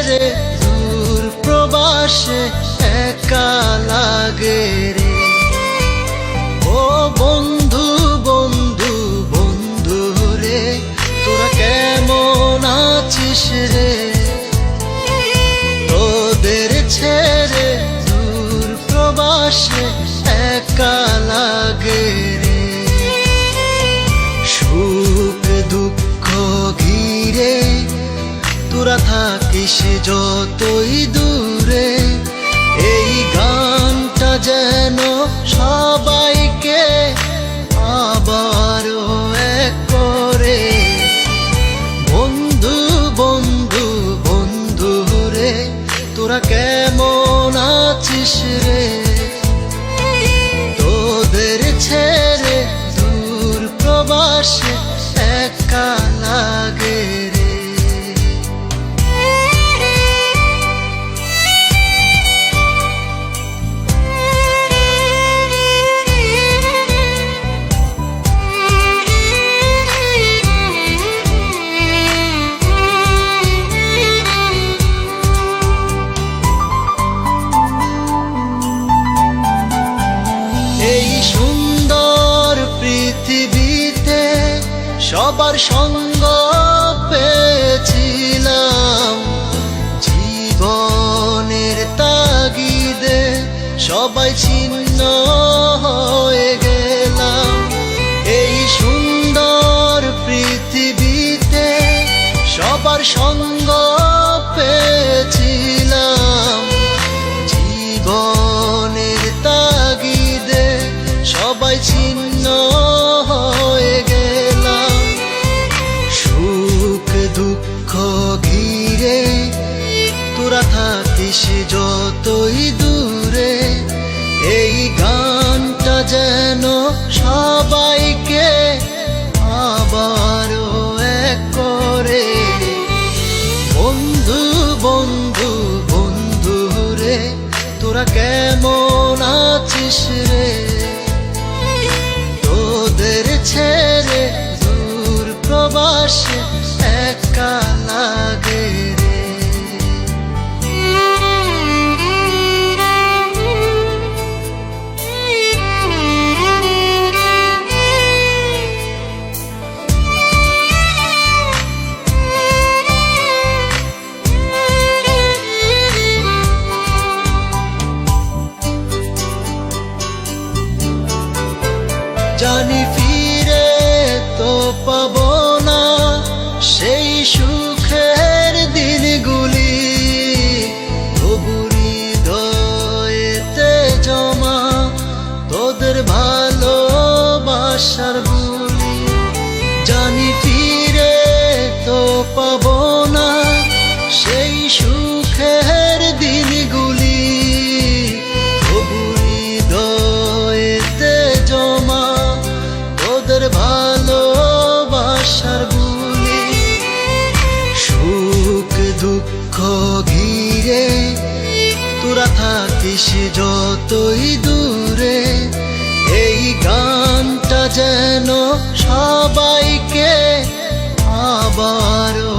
ছেড়ে দূর প্রবাসে একা লাগে রে। ও বন্ধু বন্ধু বন্ধু রে, তোরা কেমন আছিস রে? তোদের ছেড়ে দূর প্রবাসে একা লাগে রে। সুখ দুঃখ ঘিরে তোরা থাকিস যতই দূরে, এই গানটা যেন সবাইকে আবারও এক করে। বন্ধু বন্ধু বন্ধু রে, তোরা কেমন আছিস রে? তোদের ছেড়ে দূর প্রবাসে একা লাগে রে। এই সুন্দর পৃথিবীতে সবার সঙ্গ পেয়েছিলাম, জীবনের তাগিদে সবাই ছিন্ন হয়ে গেলাম। এই সুন্দর পৃথিবীতে সবার সঙ্গ পেয়েছিলাম, জীবনের তাগিদে সবাই ছিন্ন হয়ে গেলাম। সুখ দুঃখ ঘিরে তোরা থাকিস যতই দূরে, এই গানটা যেন সবাইকে আবারও এক করে। বন্ধু বন্ধু বন্ধু রে, তোরা কেমন আছিস রে? তোদের ছেড়ে দূর প্রবাসে একা লাগে রে। জানি ফিরে তো পাবো না সেই সুখের দিনগুলি, তবু হৃদয়েতে জমা তোদের ভালোবাসার বুলি। জানি ফিরে তো পাবো না সেই সুখের দিনগুলি, তবু হৃদয়েতে জমা তোদের ভালোবাসার বুলি। সুখ দুঃখ ঘিরে তোরা থাকিস যতই দূরে, এই গানটা যেন সবাইকে আবারও